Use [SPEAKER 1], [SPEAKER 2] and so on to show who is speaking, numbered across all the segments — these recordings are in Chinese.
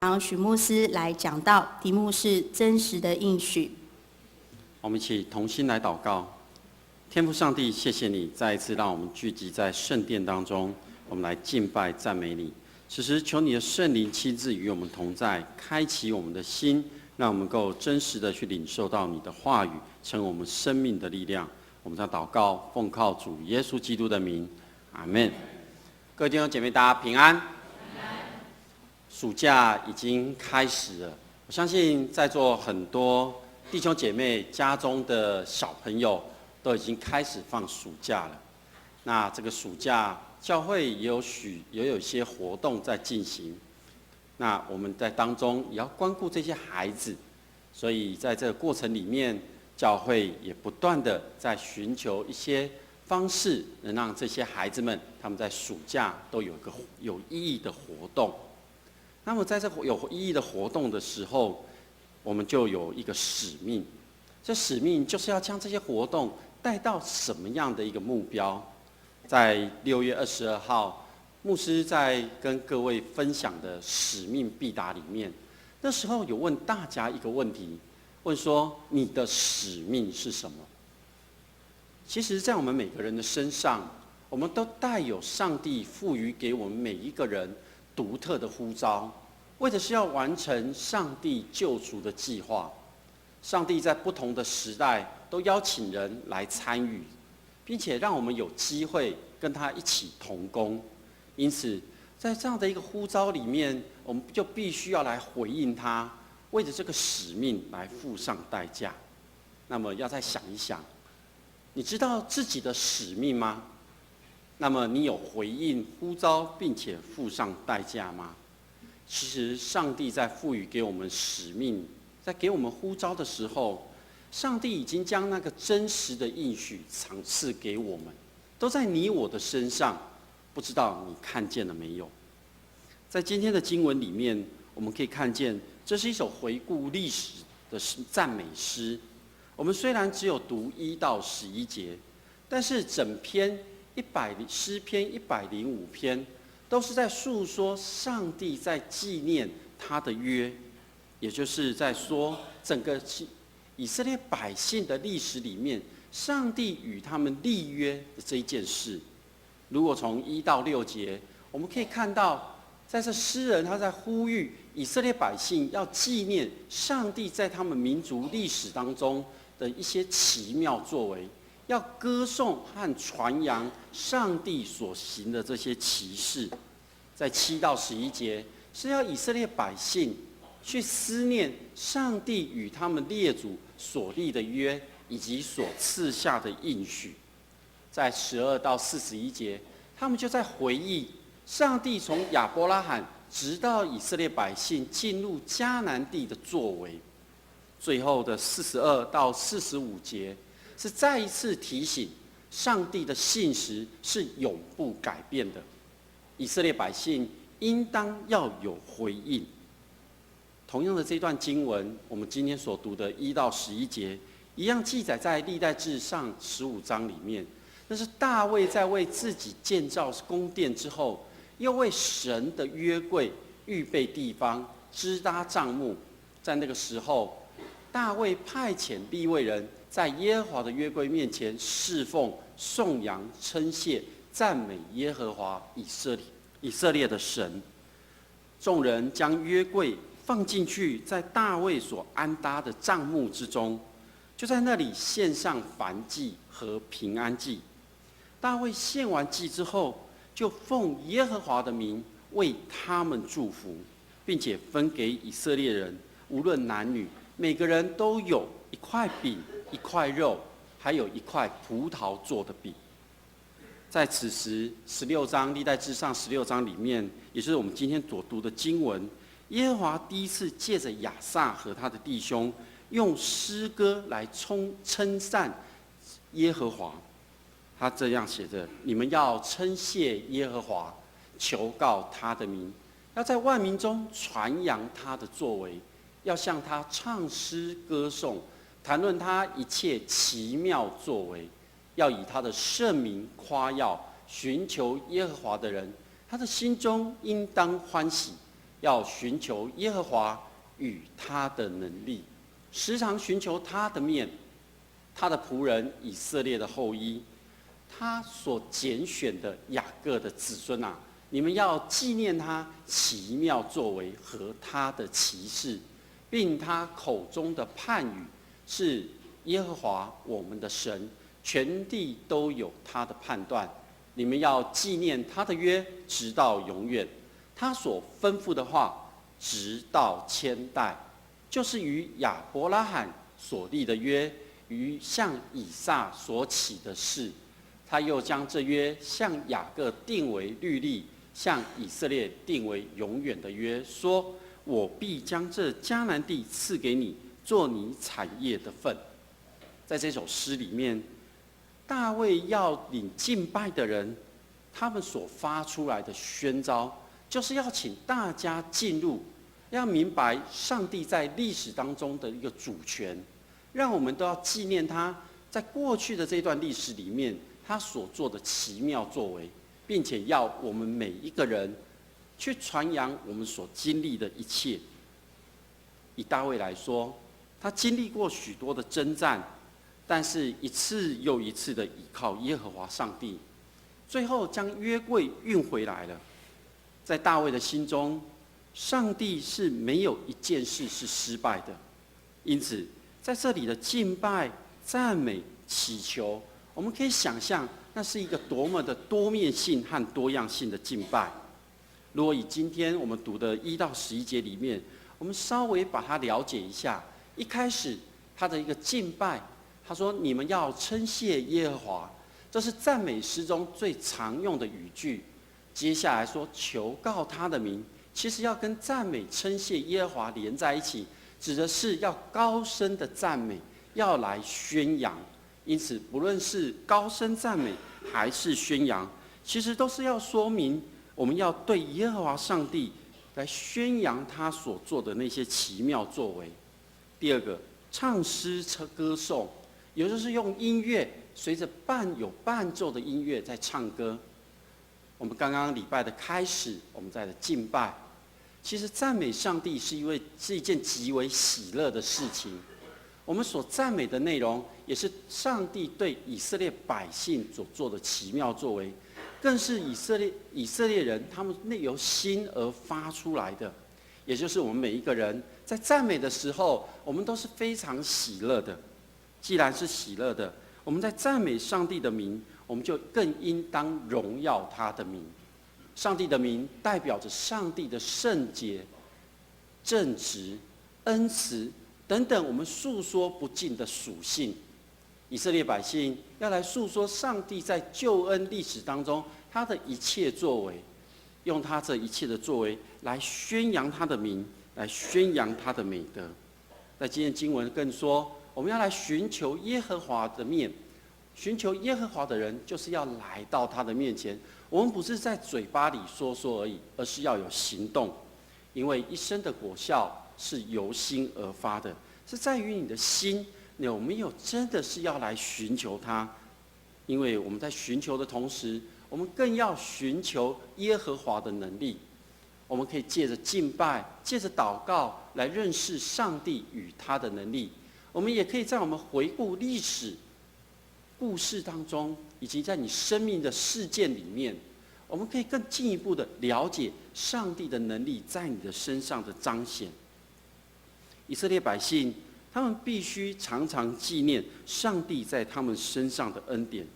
[SPEAKER 1] 然后许牧师来讲道，题目是真实的应许。
[SPEAKER 2] 我们一起同心来祷告。天父上帝，谢谢你再一次让我们聚集在圣殿当中，我们来敬拜赞美你。此时求你的圣灵亲自与我们同在，开启我们的心，让我们能够真实的去领受到你的话语，成为我们生命的力量。我们在祷告，奉靠主耶稣基督的名，阿们。各位弟兄姐妹，大家平安。暑假已经开始了，我相信在座很多弟兄姐妹家中的小朋友都已经开始放暑假了。那这个暑假，教会也有一些活动在进行。那我们在当中也要关顾这些孩子，所以在这个过程里面，教会也不断的在寻求一些方式，能让这些孩子们他们在暑假都有一个有意义的活动。那么在这有意义的活动的时候，我们就有一个使命。这使命就是要将这些活动带到什么样的一个目标？在6月22号，牧师在跟各位分享的使命必达里面，那时候有问大家一个问题，问说你的使命是什么？其实在我们每个人的身上，我们都带有上帝赋予给我们每一个人独特的呼召，为的是要完成上帝救赎的计划。上帝在不同的时代都邀请人来参与，并且让我们有机会跟他一起同工。因此，在这样的一个呼召里面，我们就必须要来回应他，为着这个使命来付上代价。那么，要再想一想，你知道自己的使命吗？那么你有回应呼召并且付上代价吗？其实上帝在赋予给我们使命，在给我们呼召的时候，上帝已经将那个真实的应许赏赐给我们，都在你我的身上，不知道你看见了没有？在今天的经文里面，我们可以看见这是一首回顾历史的赞美诗。我们虽然只有读1到11节，但是整篇诗篇105篇都是在诉说上帝在纪念他的约，也就是在说整个以色列百姓的历史里面，上帝与他们立约的这一件事。如果从1到6节，我们可以看到，在这诗人他在呼吁以色列百姓要纪念上帝在他们民族历史当中的一些奇妙作为，要歌颂和传扬上帝所行的这些奇事。在7到11节，是要以色列百姓去思念上帝与他们列祖所立的约，以及所赐下的应许。在12到41节，他们就在回忆上帝从亚伯拉罕直到以色列百姓进入迦南地的作为。最后的42到45节，是再一次提醒上帝的信实是永不改变的，以色列百姓应当要有回应。同样的这段经文，我们今天所读的1到11节，一样记载在历代志上15章里面。那是大卫在为自己建造宫殿之后，又为神的约柜预备地方，支搭帐幕。在那个时候，大卫派遣利未人在耶和华的约柜面前侍奉、颂扬、称谢、赞美耶和华以色列的神。众人将约柜放进去，在大卫所安搭的帐幕之中，就在那里献上燔祭和平安祭。大卫献完祭之后，就奉耶和华的名为他们祝福，并且分给以色列人，无论男女，每个人都有一块饼、一块肉，还有一块葡萄做的饼。在此时，16章历代志上16章里面，也就是我们今天所读的经文，耶和华第一次借着亚萨和他的弟兄，用诗歌来称赞耶和华。他这样写着：你们要称谢耶和华，求告他的名，要在万民中传扬他的作为，要向他唱诗歌颂，谈论他一切奇妙作为，要以他的圣名夸耀。寻求耶和华的人，他的心中应当欢喜，要寻求耶和华与他的能力，时常寻求他的面。他的仆人以色列的后裔，他所拣选的雅各的子孙啊，你们要纪念他奇妙作为和他的奇事，并他口中的判语是耶和华我们的神，全地都有他的判断。你们要纪念他的约，直到永远。他所吩咐的话，直到千代，就是与亚伯拉罕所立的约，与向以撒所起的誓。他又将这约向雅各定为律例，向以色列定为永远的约，说：我必将这迦南地赐给你，做你产业的份。在这首诗里面，大卫要领敬拜的人，他们所发出来的宣召，就是要请大家进入，要明白上帝在历史当中的一个主权，让我们都要纪念他在过去的这段历史里面他所做的奇妙作为，并且要我们每一个人去传扬我们所经历的一切。以大卫来说，他经历过许多的征战，但是一次又一次的倚靠耶和华上帝，最后将约柜运回来了。在大卫的心中，上帝是没有一件事是失败的，因此在这里的敬拜、赞美、祈求，我们可以想象那是一个多么的多面性和多样性的敬拜。如果以今天我们读的1到11节里面，我们稍微把它了解一下。一开始他的一个敬拜，他说：你们要称谢耶和华，这是赞美诗中最常用的语句。接下来说求告他的名，其实要跟赞美称谢耶和华连在一起，指的是要高声的赞美，要来宣扬。因此不论是高声赞美还是宣扬，其实都是要说明我们要对耶和华上帝来宣扬他所做的那些奇妙作为。第二个，唱诗歌颂，也就是用音乐，随着有伴奏的音乐在唱歌。我们刚刚礼拜的开始，我们在的敬拜，其实赞美上帝是一件极为喜乐的事情。我们所赞美的内容，也是上帝对以色列百姓所做的奇妙作为，更是以色列人他们内由心而发出来的。也就是我们每一个人在赞美的时候，我们都是非常喜乐的。既然是喜乐的，我们在赞美上帝的名，我们就更应当荣耀他的名。上帝的名代表着上帝的圣洁、正直、恩慈等等我们诉说不尽的属性。以色列百姓要来诉说上帝在救恩历史当中他的一切作为，用他这一切的作为来宣扬他的名，来宣扬他的美德。在今天经文更说，我们要来寻求耶和华的面，寻求耶和华的人，就是要来到他的面前。我们不是在嘴巴里说说而已，而是要有行动。因为一生的果效是由心而发的，是在于你的心有没有真的是要来寻求他。因为我们在寻求的同时，我们更要寻求耶和华的能力。我们可以借着敬拜，借着祷告来认识上帝与他的能力。我们也可以在我们回顾历史故事当中，以及在你生命的事件里面，我们可以更进一步的了解上帝的能力在你的身上的彰显。以色列百姓，他们必须常常纪念上帝在他们身上的恩典。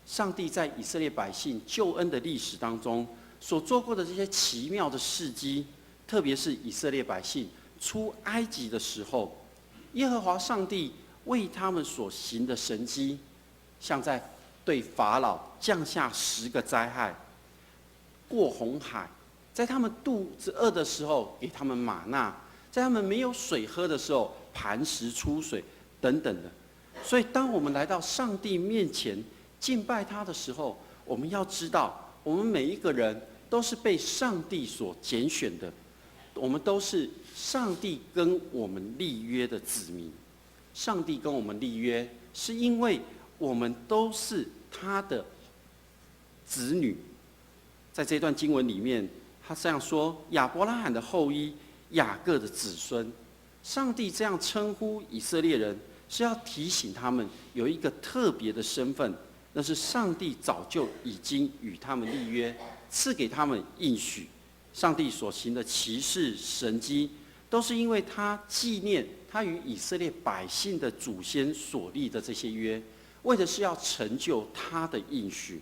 [SPEAKER 2] 上帝在以色列百姓救恩的历史当中所做过的这些奇妙的事迹，特别是以色列百姓出埃及的时候，耶和华上帝为他们所行的神迹，像在对法老降下10个灾害，过红海，在他们肚子饿的时候给他们玛纳，在他们没有水喝的时候磐石出水等等的。所以当我们来到上帝面前敬拜他的时候，我们要知道我们每一个人都是被上帝所拣选的，我们都是上帝跟我们立约的子民。上帝跟我们立约，是因为我们都是他的子女。在这段经文里面，他这样说：亚伯拉罕的后裔，雅各的子孙。上帝这样称呼以色列人，是要提醒他们有一个特别的身份，那是上帝早就已经与他们立约，赐给他们应许。上帝所行的奇事神迹，都是因为他纪念他与以色列百姓的祖先所立的这些约，为的是要成就他的应许。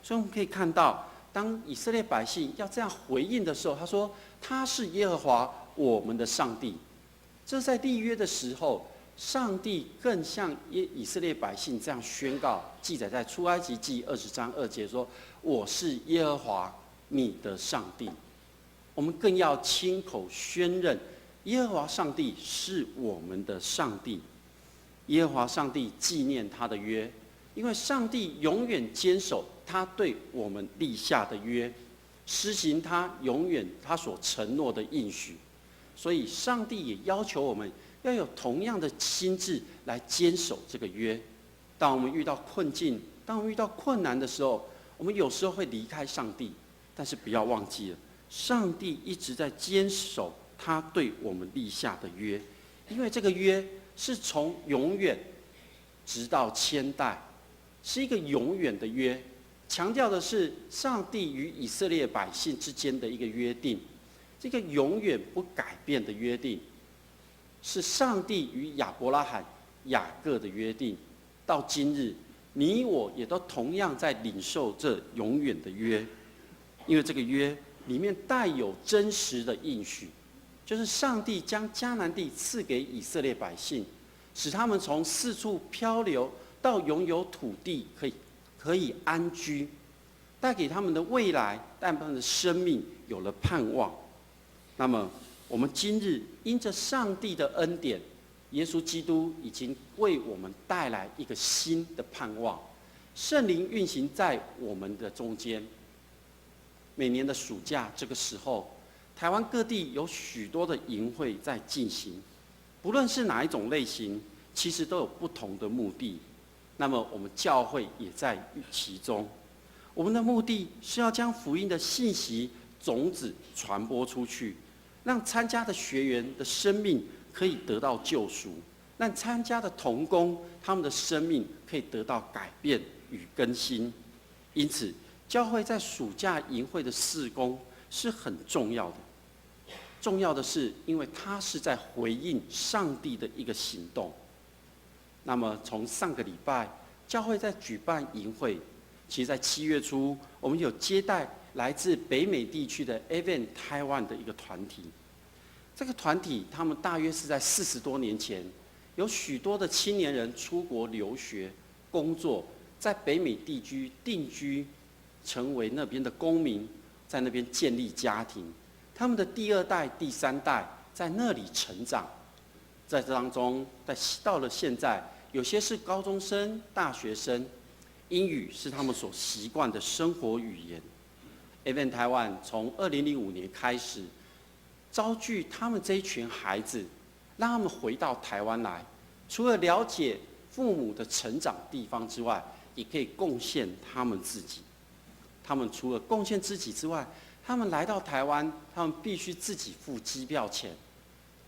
[SPEAKER 2] 所以我们可以看到，当以色列百姓要这样回应的时候，他说：他是耶和华我们的上帝。这在立约的时候，上帝更向以色列百姓这样宣告，记载在出埃及记20章2节说：我是耶和华你的上帝。我们更要亲口宣认，耶和华上帝是我们的上帝。耶和华上帝纪念他的约，因为上帝永远坚守他对我们立下的约，施行他永远他所承诺的应许。所以上帝也要求我们要有同样的心志来坚守这个约。当我们遇到困境，当我们遇到困难的时候，我们有时候会离开上帝，但是不要忘记了，上帝一直在坚守他对我们立下的约，因为这个约是从永远直到千代，是一个永远的约，强调的是上帝与以色列百姓之间的一个约定。这个永远不改变的约定，是上帝与亚伯拉罕、雅各的约定。到今日，你我也都同样在领受这永远的约，因为这个约里面带有真实的应许，就是上帝将迦南地赐给以色列百姓，使他们从四处漂流到拥有土地，可以安居，带给他们的未来，带他们的生命有了盼望。那么，我们今日因着上帝的恩典，耶稣基督已经为我们带来一个新的盼望。圣灵运行在我们的中间。每年的暑假这个时候，台湾各地有许多的营会在进行，不论是哪一种类型，其实都有不同的目的。那么，我们教会也在其中。我们的目的是要将福音的信息种子传播出去，让参加的学员的生命可以得到救赎，让参加的同工他们的生命可以得到改变与更新。因此，教会在暑假营会的事工是很重要的。重要的是，因为它是在回应上帝的一个行动。那么，从上个礼拜，教会在举办营会，其实在7月初，我们有接待来自北美地区的 Event Taiwan 的一个团体。这个团体他们大约是在40多年前，有许多的青年人出国留学、工作，在北美地区定居，成为那边的公民，在那边建立家庭。他们的第2代、第3代在那里成长，在这当中，到了现在，有些是高中生、大学生，英语是他们所习惯的生活语言。Event Taiwan 从2005年开始，招聚他们这一群孩子，让他们回到台湾来，除了了解父母的成长地方之外，也可以贡献他们自己。他们除了贡献自己之外，他们来到台湾，他们必须自己付机票钱，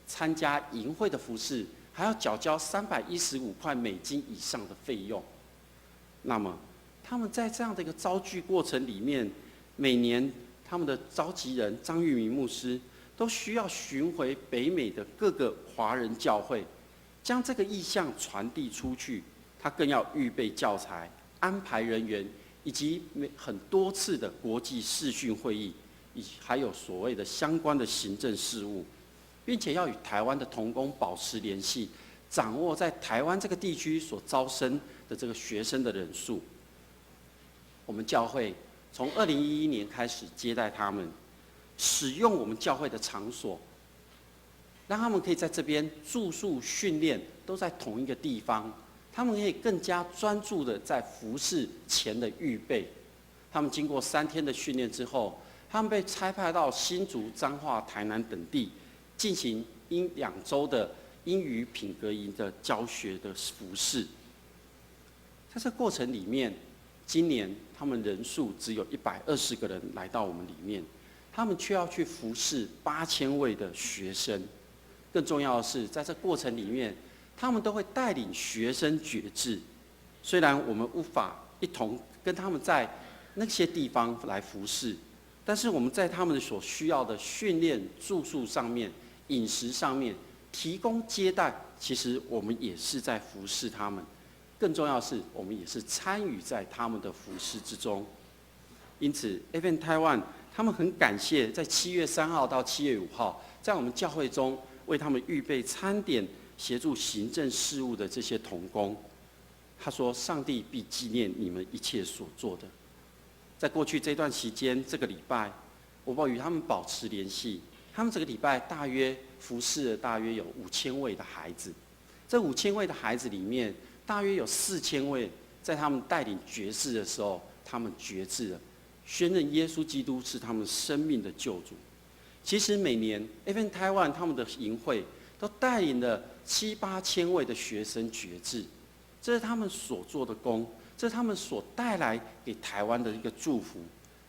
[SPEAKER 2] 参加营会的服事，还要缴交315块美金以上的费用。那么，他们在这样的一个招聚过程里面，每年他们的召集人张玉明牧师都需要巡回北美的各个华人教会，将这个意向传递出去。他更要预备教材、安排人员，以及很多次的国际视讯会议，还有所谓的相关的行政事务，并且要与台湾的同工保持联系，掌握在台湾这个地区所招生的这个学生的人数。我们教会从2011年开始接待他们，使用我们教会的场所，让他们可以在这边住宿、训练都在同一个地方，他们可以更加专注的在服事前的预备。他们经过3天的训练之后，他们被差派到新竹、彰化、台南等地，进行2周的英语品格营的教学的服事。在这过程里面，今年他们人数只有120个人来到我们里面，他们却要去服侍8000位的学生。更重要的是，在这过程里面，他们都会带领学生决志。虽然我们无法一同跟他们在那些地方来服侍，但是我们在他们所需要的训练、住宿上面、饮食上面提供接待，其实我们也是在服侍他们。更重要的是，我们也是参与在他们的服侍之中。因此 ，Advent Taiwan 他们很感谢在7月3号到7月5号，在我们教会中为他们预备餐点、协助行政事务的这些同工。他说：“上帝必纪念你们一切所做的。”在过去这段期间，这个礼拜，我与他们保持联系。他们这个礼拜大约服侍了大约有5000位的孩子。这5000位的孩子里面，大约有4000位在他们带领决志的时候，他们决志了，宣认耶稣基督是他们生命的救主。其实每年 Advent Taiwan 他们的营会都带领了7、8千位的学生决志。这是他们所做的工，这是他们所带来给台湾的一个祝福。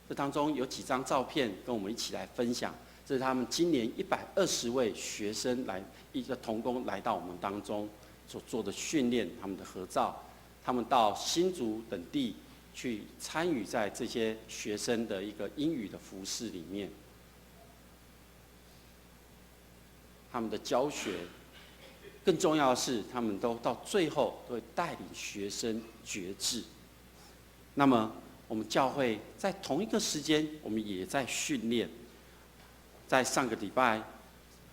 [SPEAKER 2] 这当中有几张照片跟我们一起来分享，这是他们今年120位学生一个同工来到我们当中所做的训练，他们的合照，他们到新竹等地去参与在这些学生的一个英语的服事里面，他们的教学。更重要的是，他们都到最后都会带领学生决志。那么，我们教会在同一个时间，我们也在训练。在上个礼拜，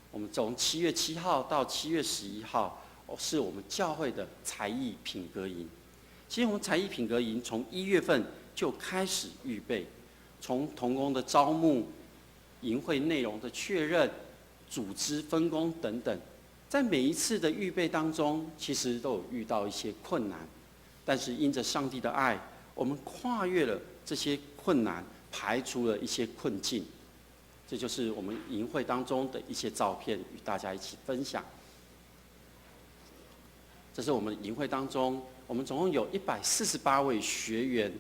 [SPEAKER 2] 我们从7月7号到7月11号，是我们教会的才艺品格营。其实，我们才艺品格营从1月份就开始预备，从同工的招募、营会内容的确认、组织分工等等。在每一次的预备当中，其实都有遇到一些困难，但是因着上帝的爱，我们跨越了这些困难，排除了一些困境。这就是我们营会当中的一些照片，与大家一起分享。这是我们营会当中，我们总共有148位学员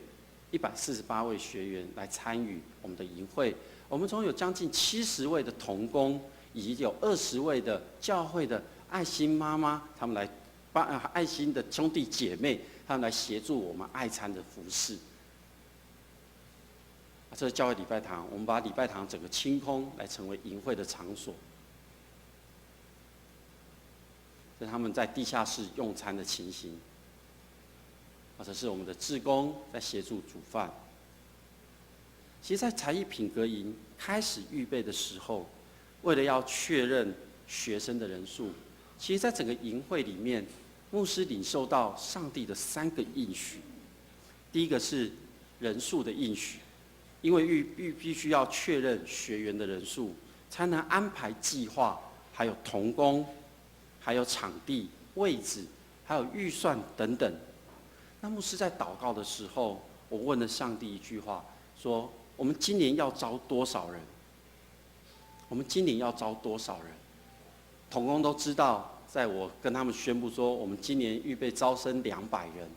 [SPEAKER 2] ，148位学员来参与我们的营会。我们总共有将近70位的同工。以及有20位的教会的爱心妈妈，他们来帮爱心的兄弟姐妹，他们来协助我们爱餐的服事。这是教会礼拜堂，我们把礼拜堂整个清空，来成为营会的场所。这是他们在地下室用餐的情形。这是我们的志工在协助煮饭。其实，在才艺品格营开始预备的时候，为了要确认学生的人数，其实在整个营会里面，牧师领受到上帝的3个应许。第一个是人数的应许，因为必须要确认学员的人数，才能安排计划，还有同工，还有场地、位置，还有预算等等。那牧师在祷告的时候，我问了上帝一句话，说：我们今年要招多少人？我们今年要招多少人？同工都知道，在我跟他们宣布说，我们今年预备招生200人。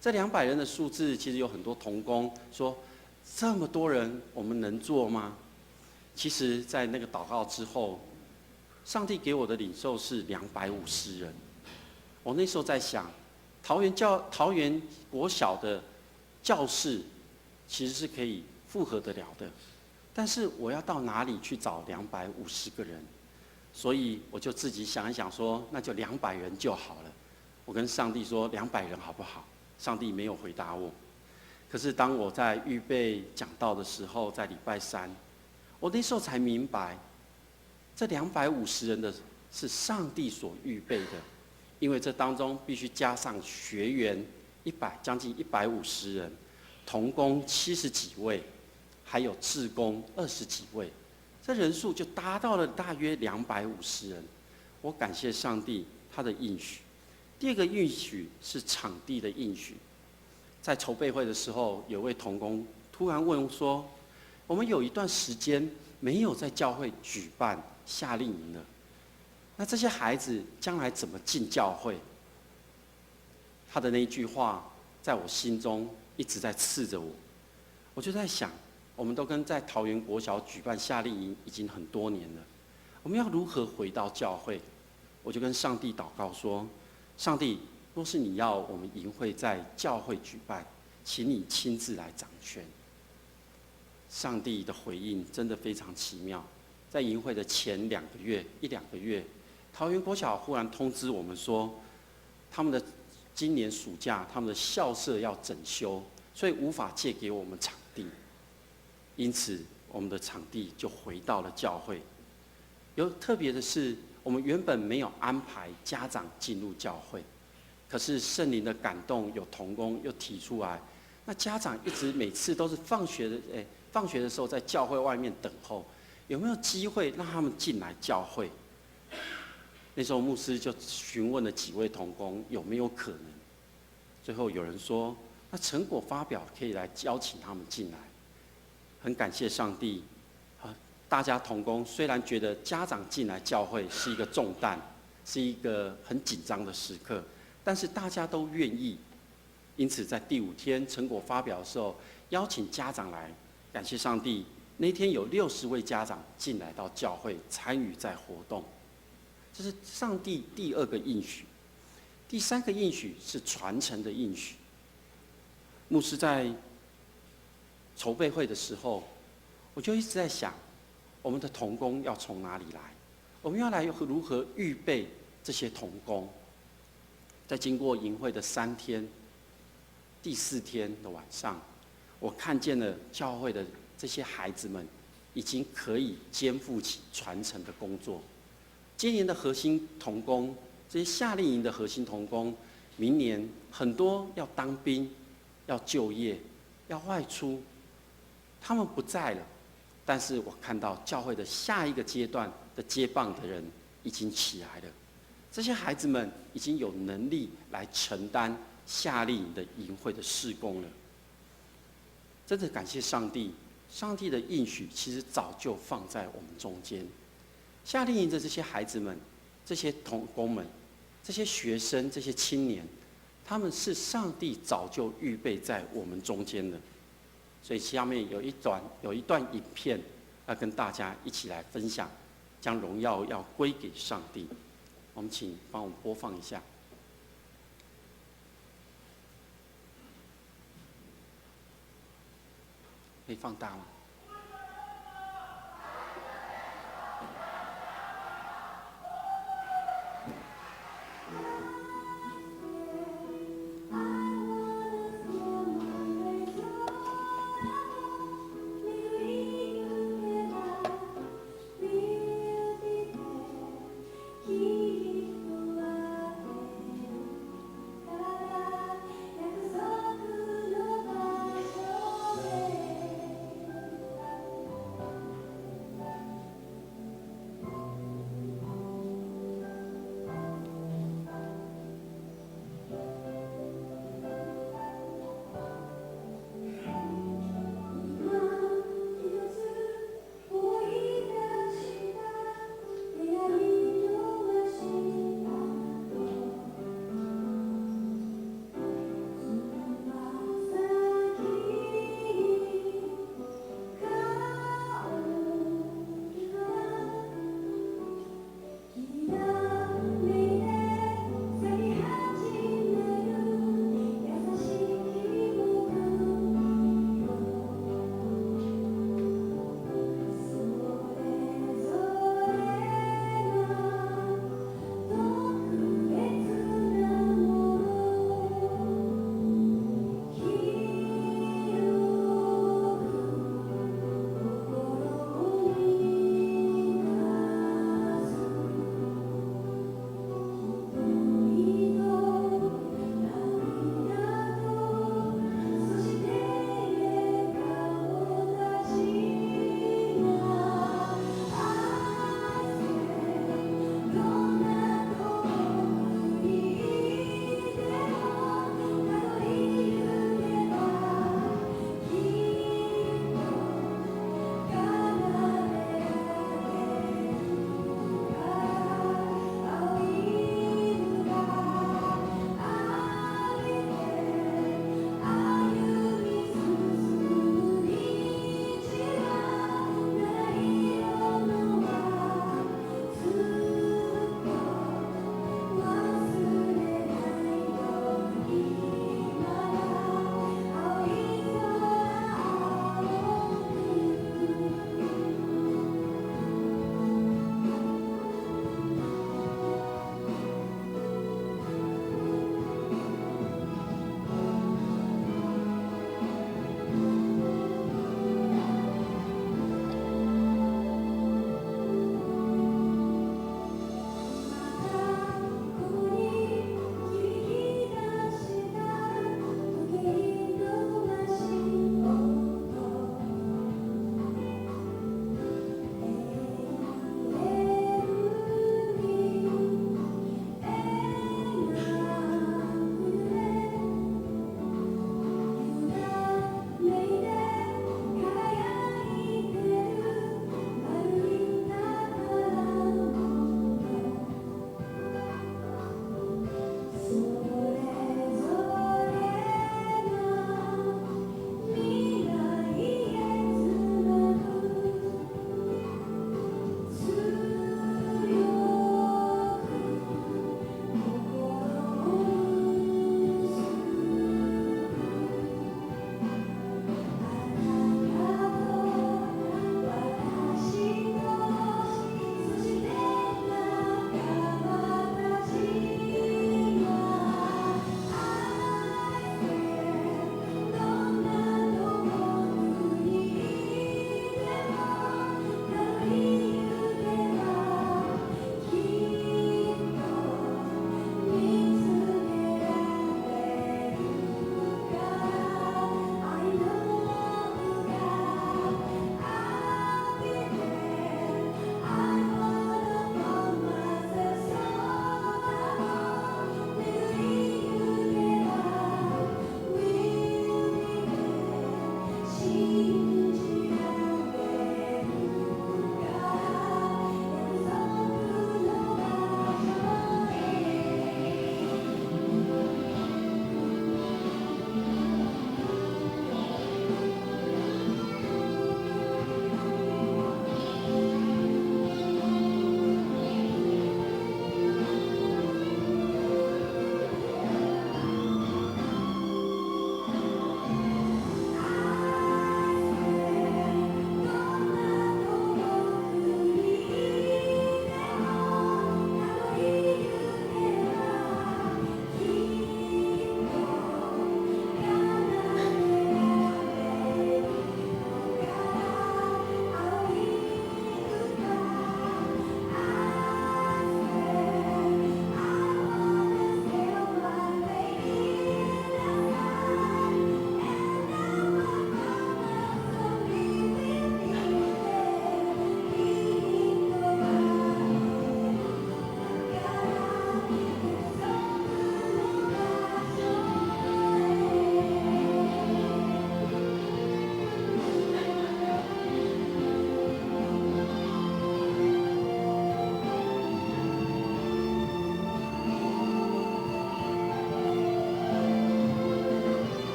[SPEAKER 2] 这200人的数字，其实有很多同工说，这么多人，我们能做吗？其实，在那个祷告之后，上帝给我的领受是250人。我那时候在想，桃园国小的教室其实是可以负荷得了的。但是我要到哪里去找250个人？所以我就自己想一想说，那就200人就好了。我跟上帝说200人好不好？上帝没有回答我。可是当我在预备讲道的时候，在礼拜3，我那时候才明白，这250人的是上帝所预备的，因为这当中必须加上学员将近150人，同工70几位。还有志工20几位，这人数就达到了大约250人。我感谢上帝他的应许。第二个应许是场地的应许。在筹备会的时候，有位同工突然问说：“我们有一段时间没有在教会举办夏令营了，那这些孩子将来怎么进教会？”他的那一句话在我心中一直在刺着我，我就在想。我们都跟在桃园国小举办夏令营已经很多年了，我们要如何回到教会？我就跟上帝祷告说：上帝，若是你要我们营会在教会举办，请你亲自来掌权。上帝的回应真的非常奇妙，在营会的前1-2个月，桃园国小忽然通知我们说，他们的今年暑假他们的校舍要整修，所以无法借给我们场地，因此我们的场地就回到了教会。有特别的是，我们原本没有安排家长进入教会，可是圣灵的感动，有同工又提出来，那家长一直每次都是放学的时候在教会外面等候，有没有机会让他们进来教会？那时候牧师就询问了几位同工有没有可能，最后有人说，那成果发表可以来邀请他们进来。很感谢上帝，大家同工虽然觉得家长进来教会是一个重担，是一个很紧张的时刻，但是大家都愿意，因此在第5天成果发表的时候，邀请家长来，感谢上帝，那天有60位家长进来到教会参与在活动。这是上帝第2个应许。第3个应许是传承的应许。牧师在筹备会的时候，我就一直在想，我们的同工要从哪里来？我们要来如何预备这些同工？在经过营会的3天，第4天的晚上，我看见了教会的这些孩子们已经可以肩负起传承的工作。今年的核心同工，这些夏令营的核心同工，明年很多要当兵、要就业、要外出，他们不在了，但是我看到教会的下一个阶段的接棒的人已经起来了，这些孩子们已经有能力来承担夏令营的营会的事工了。真的感谢上帝，上帝的应许其实早就放在我们中间。夏令营的这些孩子们、这些同工们、这些学生、这些青年，他们是上帝早就预备在我们中间的。所以下面有一段影片要跟大家一起来分享，将荣耀要归给上帝。我们请帮我们播放一下。可以放大吗？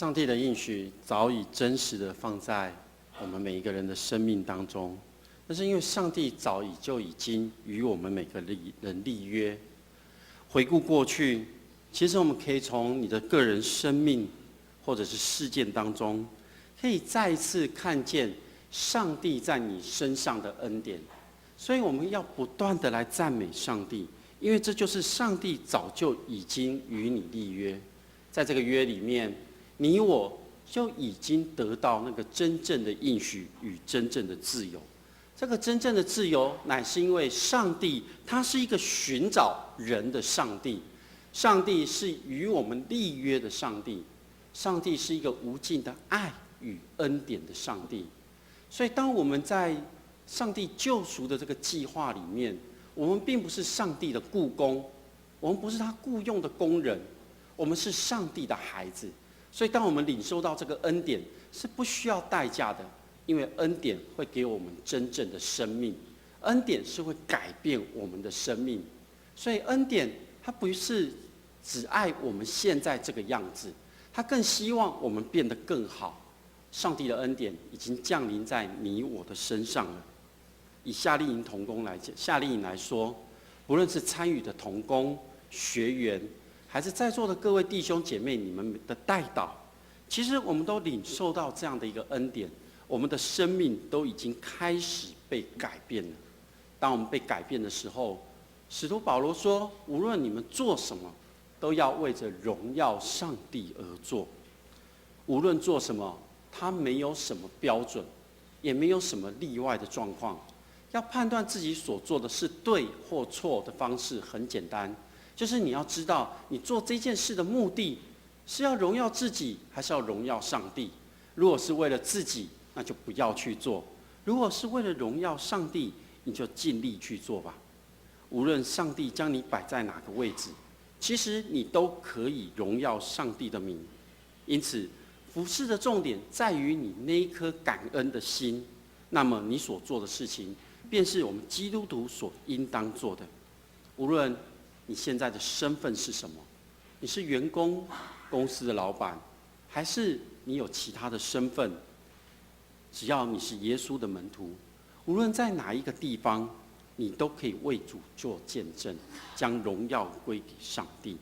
[SPEAKER 2] 上帝的应许早已真实的放在我们每一个人的生命当中，那是因为上帝早就已经与我们每个人立约。回顾过去，其实我们可以从你的个人生命或者是事件当中，可以再一次看见上帝在你身上的恩典。所以我们要不断的来赞美上帝，因为这就是上帝早就已经与你立约。在这个约里面，你我就已经得到那个真正的应许与真正的自由。这个真正的自由，乃是因为上帝他是一个寻找人的上帝，上帝是与我们立约的上帝，上帝是一个无尽的爱与恩典的上帝。所以当我们在上帝救赎的这个计划里面，我们并不是上帝的雇工，我们不是他雇用的工人，我们是上帝的孩子。所以当我们领受到这个恩典，是不需要代价的，因为恩典会给我们真正的生命，恩典是会改变我们的生命。所以恩典它不是只爱我们现在这个样子，他更希望我们变得更好。上帝的恩典已经降临在你我的身上了。以夏令营同工来讲，夏令营来说，不论是参与的同工、学员，还是在座的各位弟兄姐妹，你们的代祷，其实我们都领受到这样的一个恩典，我们的生命都已经开始被改变了。当我们被改变的时候，使徒保罗说，无论你们做什么，都要为着荣耀上帝而做。无论做什么，他没有什么标准，也没有什么例外的状况。要判断自己所做的是对或错的方式很简单，就是你要知道你做这件事的目的是要荣耀自己，还是要荣耀上帝。如果是为了自己，那就不要去做；如果是为了荣耀上帝，你就尽力去做吧。无论上帝将你摆在哪个位置，其实你都可以荣耀上帝的名。因此服事的重点在于你那一颗感恩的心，那么你所做的事情便是我们基督徒所应当做的。无论你现在的身份是什么，你是员工、公司的老板，还是你有其他的身份，只要你是耶稣的门徒，无论在哪一个地方，你都可以为主做见证，将荣耀归给上帝。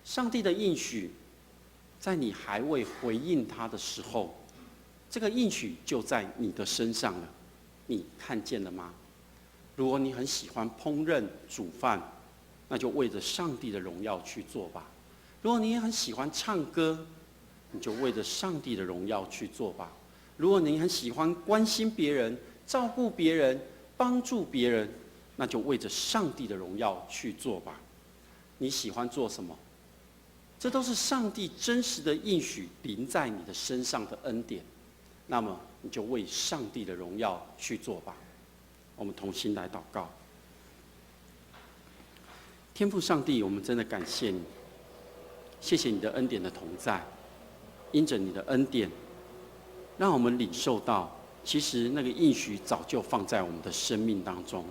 [SPEAKER 2] 上帝的应许，在你还未回应他的时候，这个应许就在你的身上了。你看见了吗？如果你很喜欢烹饪煮饭，那就为着上帝的荣耀去做吧。如果你也很喜欢唱歌，你就为着上帝的荣耀去做吧。如果你很喜欢关心别人、照顾别人、帮助别人，那就为着上帝的荣耀去做吧。你喜欢做什么？这都是上帝真实的应许临在你的身上的恩典。那么你就为上帝的荣耀去做吧。我们同心来祷告。天父上帝，我们真的感谢你，谢谢你的恩典的同在，因着你的恩典，让我们领受到，其实那个应许早就放在我们的生命当中。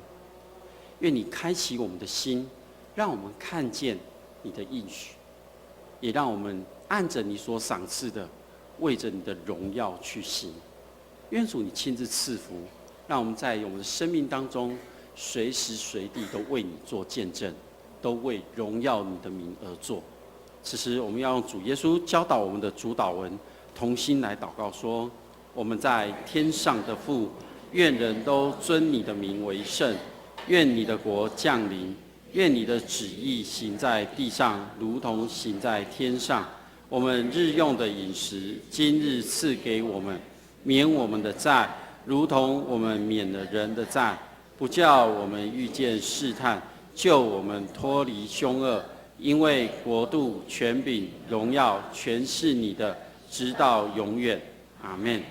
[SPEAKER 2] 愿你开启我们的心，让我们看见你的应许，也让我们按着你所赏赐的，为着你的荣耀去行。愿主你亲自赐福，让我们在我们的生命当中，随时随地都为你做见证，都为荣耀你的名而做。此时我们要用主耶稣教导我们的主祷文，同心来祷告说：我们在天上的父，愿人都尊你的名为圣，愿你的国降临，愿你的旨意行在地上，如同行在天上。我们日用的饮食，今日赐给我们，免我们的债，如同我们免了人的债，不叫我们遇见试探，救我们脱离凶恶。因为国度、权柄、荣耀，全是你的，直到永远。阿们。